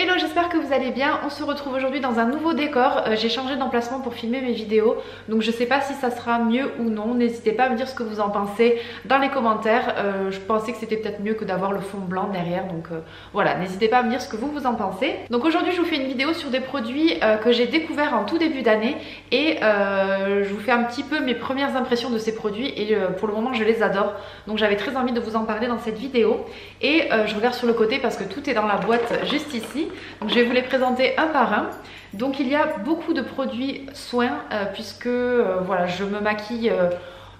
Hello, j'espère que vous allez bien. On se retrouve aujourd'hui dans un nouveau décor. J'ai changé d'emplacement pour filmer mes vidéos, donc je sais pas si ça sera mieux ou non. N'hésitez pas à me dire ce que vous en pensez dans les commentaires. Je pensais que c'était peut-être mieux que d'avoir le fond blanc derrière, donc voilà, n'hésitez pas à me dire ce que vous en pensez. Donc aujourd'hui je vous fais une vidéo sur des produits que j'ai découverts en tout début d'année et je vous fais un petit peu mes premières impressions de ces produits et pour le moment je les adore. Donc j'avais très envie de vous en parler dans cette vidéo et je regarde sur le côté parce que tout est dans la boîte juste ici. Donc je vais vous les présenter un par un. Donc il y a beaucoup de produits soins puisque voilà, je me maquille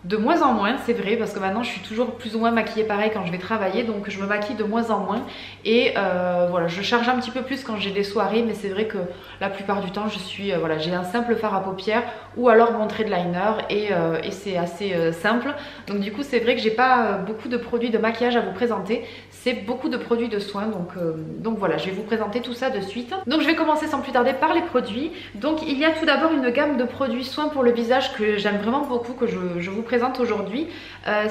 de moins en moins, c'est vrai, parce que maintenant je suis toujours plus ou moins maquillée pareil quand je vais travailler, donc je me maquille de moins en moins et voilà, je charge un petit peu plus quand j'ai des soirées, mais c'est vrai que la plupart du temps je suis voilà, j'ai un simple fard à paupières ou alors mon trait de liner et c'est assez simple. Donc du coup c'est vrai que j'ai pas beaucoup de produits de maquillage à vous présenter, c'est beaucoup de produits de soins, donc voilà, je vais vous présenter tout ça de suite. Donc je vais commencer sans plus tarder par les produits. Donc il y a tout d'abord une gamme de produits soins pour le visage que j'aime vraiment beaucoup, que je vous présente aujourd'hui.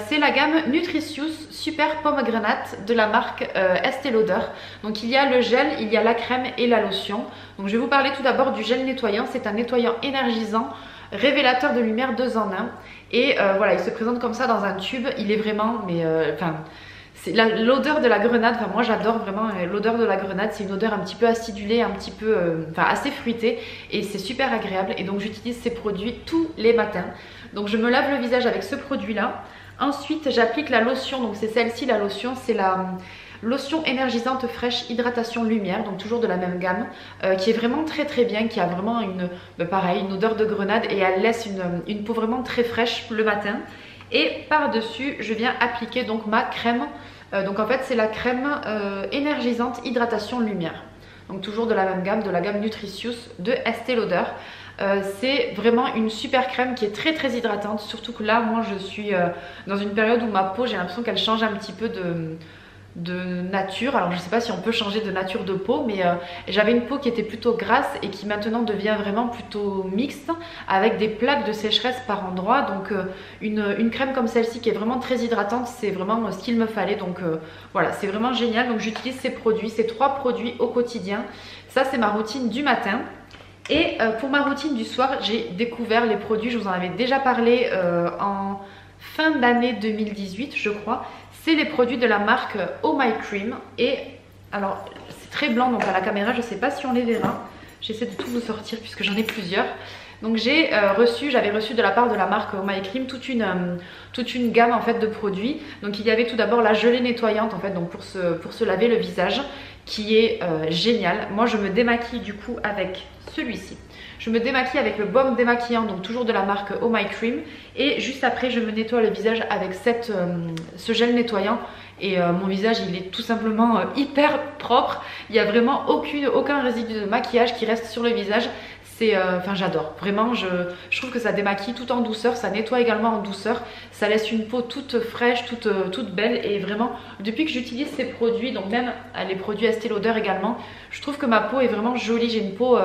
C'est la gamme Nutritious Super Pomegranate de la marque Estée Lauder. Donc il y a le gel, il y a la crème et la lotion. Donc je vais vous parler tout d'abord du gel nettoyant. C'est un nettoyant énergisant, révélateur de lumière 2 en 1. Et voilà, il se présente comme ça dans un tube. Il est vraiment, mais c'est l'odeur de la grenade, enfin moi j'adore vraiment l'odeur de la grenade, c'est une odeur un petit peu acidulée, un petit peu, assez fruitée et c'est super agréable et donc j'utilise ces produits tous les matins. Donc je me lave le visage avec ce produit là, ensuite j'applique la lotion, donc c'est celle-ci la lotion, c'est la lotion énergisante fraîche hydratation lumière, donc toujours de la même gamme, qui est vraiment très bien, qui a vraiment pareil, une odeur de grenade et elle laisse une peau vraiment très fraîche le matin. Et par-dessus, je viens appliquer donc ma crème. Donc en fait, c'est la crème énergisante hydratation lumière. Donc toujours de la même gamme, de la gamme Nutritious de Estée Lauder. C'est vraiment une super crème qui est très hydratante. Surtout que là, moi, je suis dans une période où ma peau, j'ai l'impression qu'elle change un petit peu de nature. Alors je sais pas si on peut changer de nature de peau, mais j'avais une peau qui était plutôt grasse et qui maintenant devient vraiment plutôt mixte avec des plaques de sécheresse par endroits. Donc une crème comme celle-ci qui est vraiment très hydratante, c'est vraiment ce qu'il me fallait. Donc voilà, c'est vraiment génial. Donc j'utilise ces produits, ces 3 produits au quotidien. Ça c'est ma routine du matin. Et pour ma routine du soir, j'ai découvert les produits, je vous en avais déjà parlé en fin d'année 2018 je crois. C'est les produits de la marque Oh My Cream. Et alors c'est très blanc donc à la caméra je sais pas si on les verra. J'essaie de tout vous sortir puisque j'en ai plusieurs. Donc j'avais reçu de la part de la marque Oh My Cream toute une gamme en fait de produits. Donc il y avait tout d'abord la gelée nettoyante en fait, donc pour se laver le visage, qui est génial. Moi je me démaquille du coup avec celui-ci. Je me démaquille avec le baume démaquillant, donc toujours de la marque Oh My Cream. Et juste après, je me nettoie le visage avec ce gel nettoyant. Et mon visage, il est tout simplement hyper propre. Il n'y a vraiment aucun résidu de maquillage qui reste sur le visage. Enfin j'adore, vraiment je trouve que ça démaquille tout en douceur, ça nettoie également en douceur, ça laisse une peau toute fraîche, toute belle et vraiment depuis que j'utilise ces produits, donc même les produits Estée Lauder également, je trouve que ma peau est vraiment jolie, j'ai une peau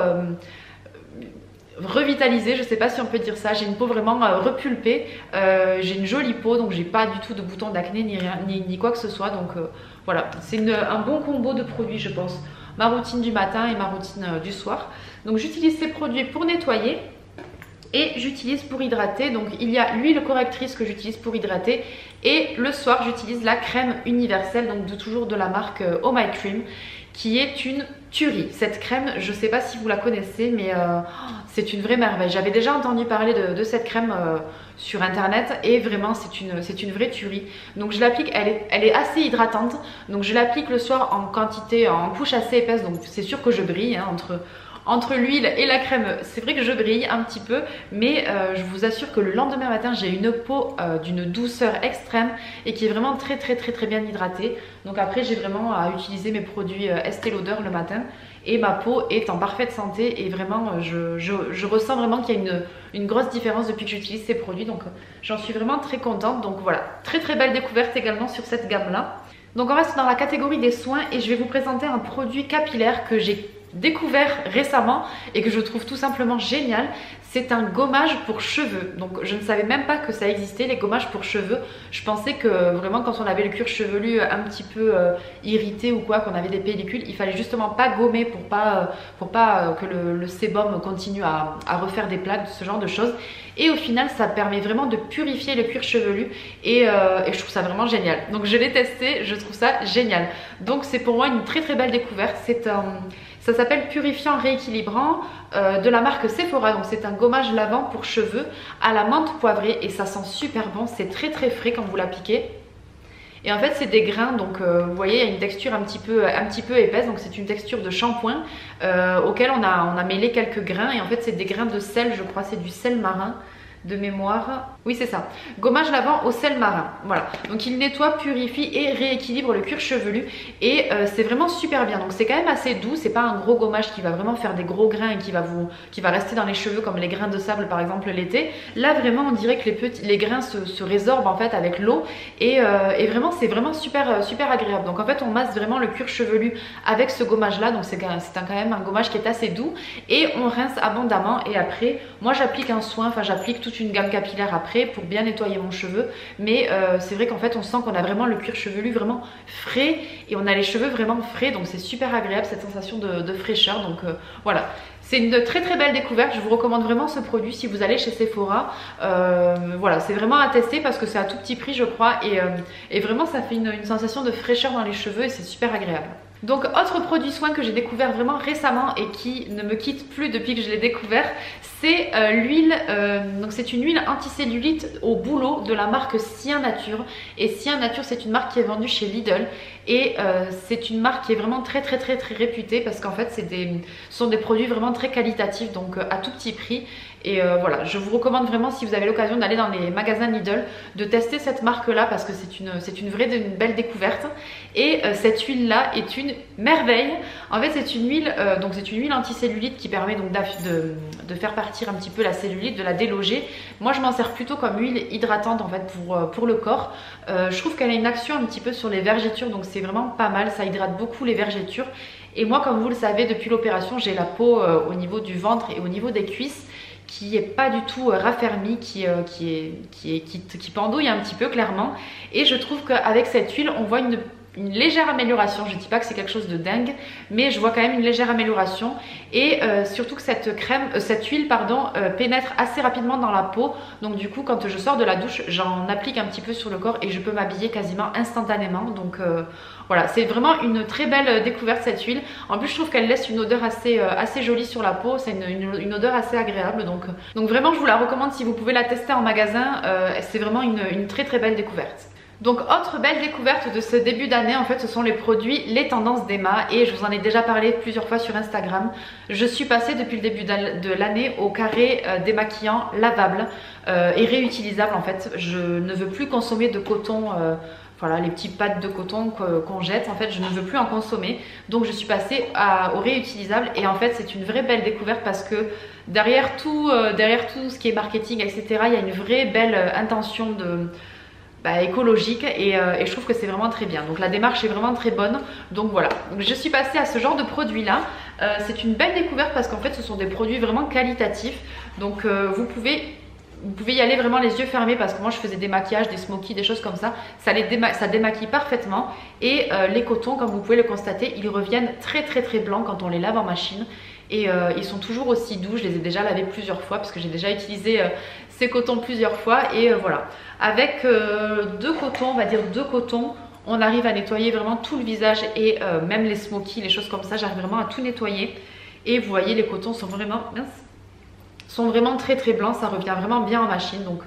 revitalisée, je sais pas si on peut dire ça, j'ai une peau vraiment repulpée, j'ai une jolie peau donc j'ai pas du tout de boutons d'acné ni quoi que ce soit, donc voilà, c'est un bon combo de produits je pense. Ma routine du matin et ma routine du soir. Donc j'utilise ces produits pour nettoyer et j'utilise pour hydrater. Donc il y a l'huile correctrice que j'utilise pour hydrater et le soir j'utilise la crème universelle, donc toujours de la marque Oh My Cream, qui est une tuerie. Cette crème, je ne sais pas si vous la connaissez, mais c'est une vraie merveille. J'avais déjà entendu parler de cette crème sur internet et vraiment c'est une vraie tuerie. Donc je l'applique, elle est assez hydratante, donc je l'applique le soir en quantité, en couche assez épaisse, donc c'est sûr que je brille hein, entre l'huile et la crème, c'est vrai que je brille un petit peu, mais je vous assure que le lendemain matin j'ai une peau d'une douceur extrême et qui est vraiment très bien hydratée. Donc après j'ai vraiment à utiliser mes produits Estée Lauder le matin et ma peau est en parfaite santé et vraiment je ressens vraiment qu'il y a une grosse différence depuis que j'utilise ces produits, donc j'en suis vraiment très contente. Donc voilà, très belle découverte également sur cette gamme là. Donc on reste dans la catégorie des soins et je vais vous présenter un produit capillaire que j'ai découvert récemment et que je trouve tout simplement génial. C'est un gommage pour cheveux. Donc je ne savais même pas que ça existait, les gommages pour cheveux. Je pensais que vraiment quand on avait le cuir chevelu un petit peu irrité ou quoi, qu'on avait des pellicules, il fallait justement pas gommer pour pas que le sébum continue à refaire des plaques, ce genre de choses. Et au final ça permet vraiment de purifier le cuir chevelu et je trouve ça vraiment génial. Donc je l'ai testé, je trouve ça génial. Donc c'est pour moi une très très belle découverte. Ça s'appelle Purifiant Rééquilibrant de la marque Sephora. Donc c'est un gommage lavant pour cheveux à la menthe poivrée et ça sent super bon. C'est très très frais quand vous l'appliquez. Et en fait c'est des grains, donc vous voyez il y a une texture un petit peu épaisse, donc c'est une texture de shampoing auquel on a mêlé quelques grains et en fait c'est des grains de sel, je crois, c'est du sel marin de mémoire. Oui c'est ça, gommage lavant au sel marin, voilà. Donc il nettoie, purifie et rééquilibre le cuir chevelu et c'est vraiment super bien. Donc c'est quand même assez doux, c'est pas un gros gommage qui va vraiment faire des gros grains et qui va rester dans les cheveux comme les grains de sable par exemple l'été. Là vraiment on dirait que les grains se résorbent en fait avec l'eau et vraiment c'est vraiment super agréable. Donc en fait on masse vraiment le cuir chevelu avec ce gommage là, donc c'est quand même un gommage qui est assez doux et on rince abondamment et après moi j'applique un soin, enfin j'applique toute une gamme capillaire après pour bien nettoyer mon cheveu, mais c'est vrai qu'en fait on sent qu'on a vraiment le cuir chevelu vraiment frais et on a les cheveux vraiment frais, donc c'est super agréable cette sensation de fraîcheur. Donc voilà, c'est une très très belle découverte. Je vous recommande vraiment ce produit si vous allez chez Sephora. Voilà, c'est vraiment à tester parce que c'est à tout petit prix je crois et vraiment ça fait une sensation de fraîcheur dans les cheveux et c'est super agréable. Donc autre produit soin que j'ai découvert vraiment récemment et qui ne me quitte plus depuis que je l'ai découvert, c'est l'huile, donc c'est une huile anticellulite au bouleau de la marque Sien Nature. Et Sien Nature c'est une marque qui est vendue chez Lidl et c'est une marque qui est vraiment très réputée parce qu'en fait ce sont des produits vraiment très qualitatifs, donc à tout petit prix. Et voilà, je vous recommande vraiment si vous avez l'occasion d'aller dans les magasins Lidl de tester cette marque là parce que c'est une belle découverte. Et cette huile là est une merveille. En fait c'est une huile anticellulite qui permet donc de faire partir un petit peu la cellulite, de la déloger. Moi je m'en sers plutôt comme huile hydratante en fait pour le corps. Je trouve qu'elle a une action un petit peu sur les vergetures, donc c'est vraiment pas mal, ça hydrate beaucoup les vergetures. Et moi comme vous le savez depuis l'opération j'ai la peau au niveau du ventre et au niveau des cuisses qui est pas du tout raffermie, qui pendouille un petit peu clairement. Et je trouve qu'avec cette huile on voit une légère amélioration. Je dis pas que c'est quelque chose de dingue, mais je vois quand même une légère amélioration. Et surtout que cette huile pénètre assez rapidement dans la peau. Donc du coup quand je sors de la douche j'en applique un petit peu sur le corps et je peux m'habiller quasiment instantanément. Donc voilà, c'est vraiment une très belle découverte cette huile. En plus je trouve qu'elle laisse une odeur assez jolie sur la peau. C'est une odeur assez agréable. Donc vraiment je vous la recommande si vous pouvez la tester en magasin. C'est vraiment une très belle découverte. Donc autre belle découverte de ce début d'année, en fait ce sont les produits Les Tendances d'Emma et je vous en ai déjà parlé plusieurs fois sur Instagram. Je suis passée depuis le début de l'année au carré démaquillant lavable et réutilisable en fait. Je ne veux plus consommer de coton, voilà les petits pads de coton qu'on jette, en fait je ne veux plus en consommer. Donc je suis passée au réutilisable et en fait c'est une vraie belle découverte parce que derrière tout ce qui est marketing etc. il y a une vraie belle intention écologique et je trouve que c'est vraiment très bien. Donc la démarche est vraiment très bonne. Donc voilà, donc je suis passée à ce genre de produit là. C'est une belle découverte parce qu'en fait ce sont des produits vraiment qualitatifs. Donc vous pouvez y aller vraiment les yeux fermés parce que moi je faisais des maquillages, des smokies, des choses comme ça. Ça démaquille parfaitement et les cotons comme vous pouvez le constater ils reviennent très blancs quand on les lave en machine. Et ils sont toujours aussi doux, je les ai déjà lavés plusieurs fois parce que j'ai déjà utilisé ces cotons plusieurs fois et voilà. Avec deux cotons, on va dire deux cotons, on arrive à nettoyer vraiment tout le visage et même les smokies, les choses comme ça, j'arrive vraiment à tout nettoyer. Et vous voyez les cotons sont vraiment très blancs, ça revient vraiment bien en machine. Donc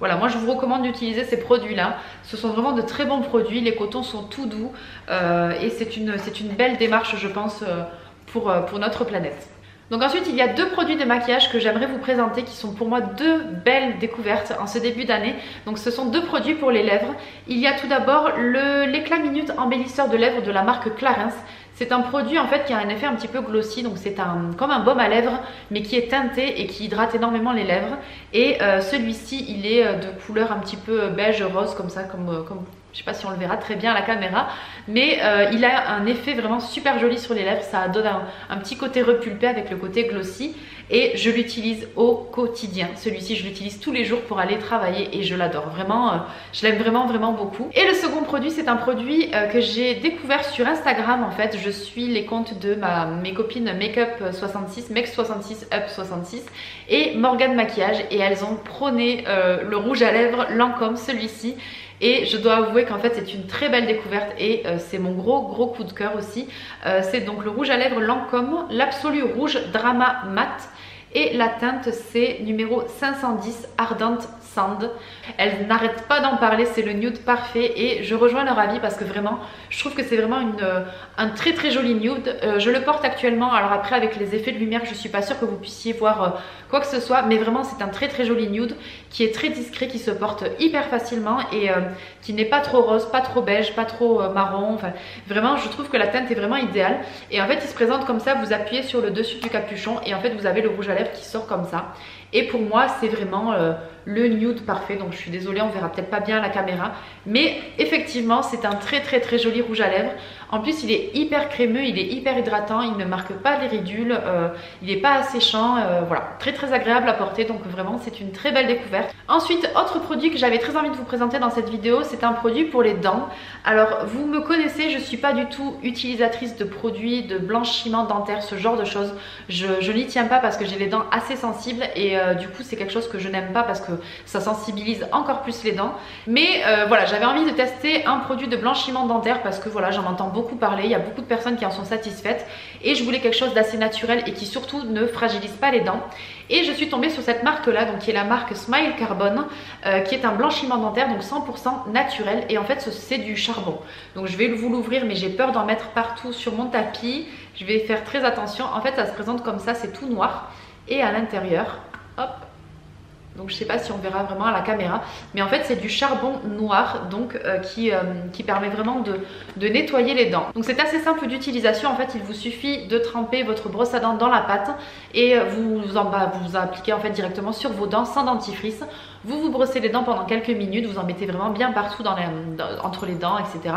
voilà, moi je vous recommande d'utiliser ces produits là, ce sont vraiment de très bons produits, les cotons sont tout doux et c'est une belle démarche je pense pour notre planète. Donc ensuite il y a deux produits de maquillage que j'aimerais vous présenter qui sont pour moi deux belles découvertes en ce début d'année. Donc ce sont deux produits pour les lèvres. Il y a tout d'abord l'éclat minute embellisseur de lèvres de la marque Clarins. C'est un produit en fait qui a un effet un petit peu glossy, donc c'est comme un baume à lèvres mais qui est teinté et qui hydrate énormément les lèvres. Et celui-ci il est de couleur un petit peu beige rose comme ça, comme je sais pas si on le verra très bien à la caméra, mais il a un effet vraiment super joli sur les lèvres. Ça donne un petit côté repulpé avec le côté glossy et je l'utilise au quotidien. Celui-ci, je l'utilise tous les jours pour aller travailler et je l'adore. Vraiment, je l'aime vraiment beaucoup. Et le second produit, c'est un produit que j'ai découvert sur Instagram en fait. Je suis les comptes de mes copines Makeup 66, Mex 66, Up 66 et Morgane Maquillage et elles ont prôné le rouge à lèvres Lancôme, celui-ci. Et je dois avouer qu'en fait c'est une très belle découverte et c'est mon gros coup de cœur aussi. C'est donc le rouge à lèvres Lancôme, l'Absolu Rouge Drama Matte et la teinte c'est numéro 510 Ardente Sand. Elles n'arrêtent pas d'en parler, c'est le nude parfait et je rejoins leur avis parce que vraiment je trouve que c'est vraiment un très joli nude. Je le porte actuellement, alors après avec les effets de lumière je suis pas sûre que vous puissiez voir quoi que ce soit, mais vraiment c'est un très joli nude qui est très discret, qui se porte hyper facilement et qui n'est pas trop rose, pas trop beige, pas trop marron. Enfin vraiment je trouve que la teinte est vraiment idéale et en fait il se présente comme ça, vous appuyez sur le dessus du capuchon et en fait vous avez le rouge à lèvres qui sort comme ça. Et pour moi c'est vraiment le nude parfait, donc je suis désolée on verra peut-être pas bien à la caméra, mais effectivement c'est un très joli rouge à lèvres. En plus il est hyper crémeux, il est hyper hydratant, il ne marque pas les ridules, il n'est pas asséchant, voilà, très agréable à porter, donc vraiment c'est une très belle découverte. Ensuite, autre produit que j'avais très envie de vous présenter dans cette vidéo, c'est un produit pour les dents. Alors vous me connaissez, je suis pas du tout utilisatrice de produits de blanchiment dentaire, ce genre de choses, je n'y tiens pas parce que j'ai les dents assez sensibles et du coup c'est quelque chose que je n'aime pas parce que ça sensibilise encore plus les dents. Mais voilà, j'avais envie de tester un produit de blanchiment dentaire parce que voilà, j'en entends beaucoup parler, il y a beaucoup de personnes qui en sont satisfaites et je voulais quelque chose d'assez naturel et qui surtout ne fragilise pas les dents. Et je suis tombée sur cette marque là, donc qui est la marque Smile Carbone, qui est un blanchiment dentaire donc 100% naturel et en fait c'est du charbon. Donc je vais vous l'ouvrir mais j'ai peur d'en mettre partout sur mon tapis, je vais faire très attention. En fait ça se présente comme ça, c'est tout noir et à l'intérieur, hop, donc je sais pas si on verra vraiment à la caméra, mais en fait c'est du charbon noir donc qui permet vraiment de nettoyer les dents. Donc c'est assez simple d'utilisation, en fait il vous suffit de tremper votre brosse à dents dans la pâte et vous appliquez en fait directement sur vos dents sans dentifrice. Vous brossez les dents pendant quelques minutes, vous en mettez vraiment bien partout entre les dents, etc.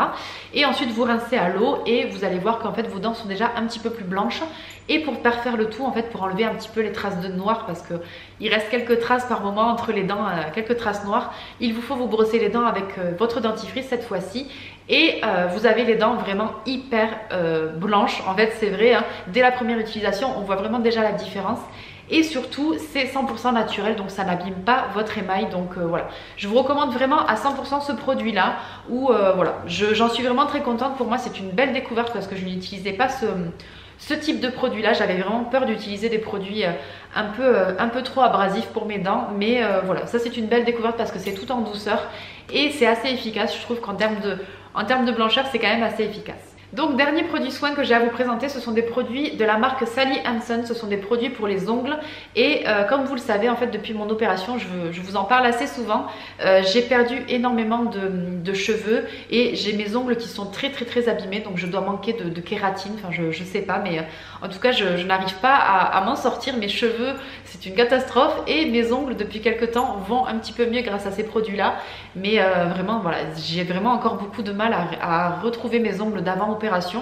Et ensuite vous rincez à l'eau et vous allez voir qu'en fait vos dents sont déjà un petit peu plus blanches. Et pour parfaire le tout, en fait pour enlever un petit peu les traces de noir, parce qu'il reste quelques traces par moment entre les dents, quelques traces noires, il vous faut vous brosser les dents avec votre dentifrice cette fois-ci. Et vous avez les dents vraiment hyper blanches, en fait c'est vrai, hein, dès la première utilisation on voit vraiment déjà la différence. Et surtout c'est 100% naturel, donc ça n'abîme pas votre émail. Donc voilà, je vous recommande vraiment à 100% ce produit là où voilà, j'en suis vraiment très contente. Pour moi c'est une belle découverte parce que je n'utilisais pas ce type de produit là. J'avais vraiment peur d'utiliser des produits un peu trop abrasifs pour mes dents, mais voilà, ça c'est une belle découverte parce que c'est tout en douceur et c'est assez efficace. Je trouve qu'en termes de blancheur c'est quand même assez efficace. Donc dernier produit soin que j'ai à vous présenter, ce sont des produits de la marque Sally Hansen. Ce sont des produits pour les ongles et comme vous le savez en fait depuis mon opération, je vous en parle assez souvent, j'ai perdu énormément de cheveux et j'ai mes ongles qui sont très abîmés, donc je dois manquer de kératine, enfin je sais pas, mais en tout cas je n'arrive pas à m'en sortir. Mes cheveux c'est une catastrophe et mes ongles depuis quelques temps vont un petit peu mieux grâce à ces produits là, mais vraiment voilà, j'ai vraiment encore beaucoup de mal à retrouver mes ongles d'avant opération.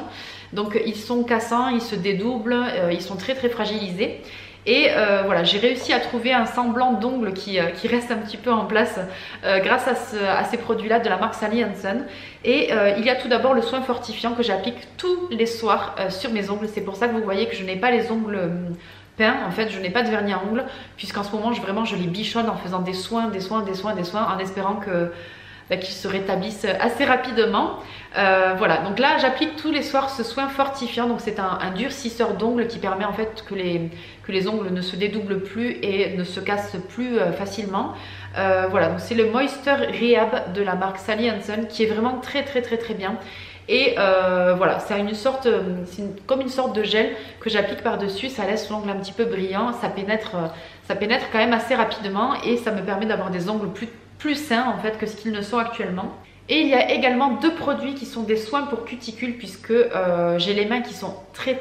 Donc ils sont cassants, ils se dédoublent, ils sont très fragilisés. Et voilà, j'ai réussi à trouver un semblant d'ongle qui reste un petit peu en place grâce à ces produits là de la marque Sally Hansen. Et il y a tout d'abord le soin fortifiant que j'applique tous les soirs sur mes ongles. C'est pour ça que vous voyez que je n'ai pas les ongles peints, en fait je n'ai pas de vernis à ongles puisqu'en ce moment je les bichonne en faisant des soins en espérant qu'ils se rétablissent assez rapidement. Voilà, donc là j'applique tous les soirs ce soin fortifiant. Donc c'est un durcisseur d'ongles qui permet en fait que les ongles ne se dédoublent plus et ne se cassent plus facilement. Voilà, donc c'est le Moisture Rehab de la marque Sally Hansen qui est vraiment très bien. Et voilà, c'est comme une sorte de gel que j'applique par dessus. Ça laisse l'ongle un petit peu brillant, ça pénètre quand même assez rapidement et ça me permet d'avoir des ongles plus sains en fait que ce qu'ils ne sont actuellement. Et il y a également deux produits qui sont des soins pour cuticules puisque j'ai les mains qui sont très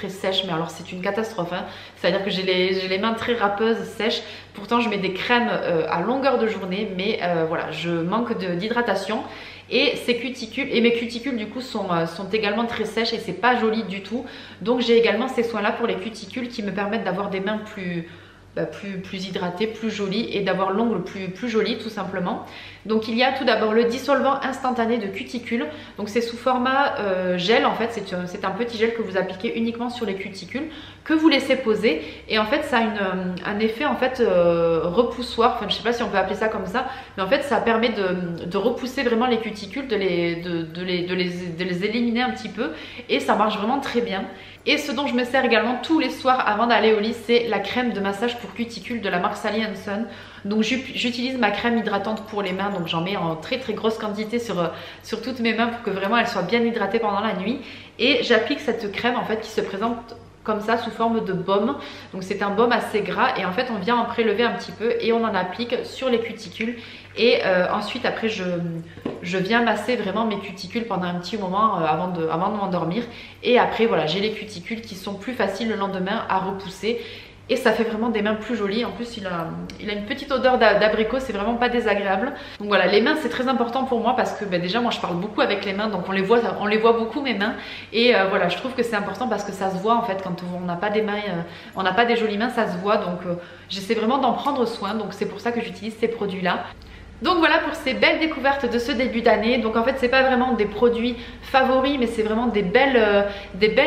sèches, mais alors c'est une catastrophe, hein. C'est-à-dire que j'ai les mains très râpeuses, sèches. Pourtant je mets des crèmes à longueur de journée, mais voilà, je manque d'hydratation. et ces cuticules, et mes cuticules du coup sont également très sèches et c'est pas joli du tout. Donc j'ai également ces soins là pour les cuticules qui me permettent d'avoir des mains plus hydratées, plus jolies et d'avoir l'ongle plus joli tout simplement. Donc il y a tout d'abord le dissolvant instantané de cuticules. Donc c'est sous format gel en fait, c'est un petit gel que vous appliquez uniquement sur les cuticules, que vous laissez poser et en fait ça a un effet en fait repoussoir, enfin je sais pas si on peut appeler ça comme ça, mais en fait ça permet de repousser vraiment les cuticules, de les éliminer un petit peu et ça marche vraiment très bien. Et ce dont je me sers également tous les soirs avant d'aller au lit, c'est la crème de massage pour cuticules de la marque Sally Hansen. Donc j'utilise ma crème hydratante pour les mains, donc j'en mets en très grosse quantité sur toutes mes mains pour que vraiment elles soient bien hydratées pendant la nuit. Et j'applique cette crème en fait qui se présente comme ça sous forme de baume. Donc c'est un baume assez gras et en fait on vient en prélever un petit peu et on en applique sur les cuticules. Et ensuite après je viens masser vraiment mes cuticules pendant un petit moment avant de m'endormir. Et après voilà, j'ai les cuticules qui sont plus faciles le lendemain à repousser. Et ça fait vraiment des mains plus jolies. En plus il a une petite odeur d'abricot, c'est vraiment pas désagréable. Donc voilà, les mains c'est très important pour moi parce que déjà moi je parle beaucoup avec les mains, donc on les voit beaucoup mes mains. Et voilà, je trouve que c'est important parce que ça se voit en fait quand on n'a pas des mains, on n'a pas des jolies mains, ça se voit. Donc j'essaie vraiment d'en prendre soin, donc c'est pour ça que j'utilise ces produits là. Donc voilà pour ces belles découvertes de ce début d'année. Donc en fait c'est pas vraiment des produits favoris, mais c'est vraiment des belles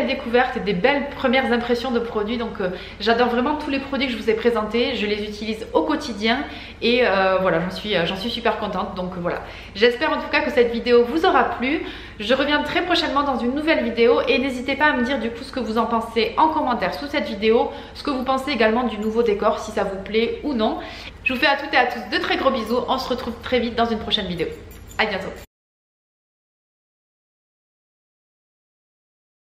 découvertes et des belles premières impressions de produits. Donc j'adore vraiment tous les produits que je vous ai présentés, je les utilise au quotidien et voilà, j'en suis super contente. Donc voilà, j'espère en tout cas que cette vidéo vous aura plu. Je reviens très prochainement dans une nouvelle vidéo et n'hésitez pas à me dire du coup ce que vous en pensez en commentaire sous cette vidéo, ce que vous pensez également du nouveau décor, si ça vous plaît ou non. Je vous fais à toutes et à tous de très gros bisous, on se retrouve très vite dans une prochaine vidéo. À bientôt.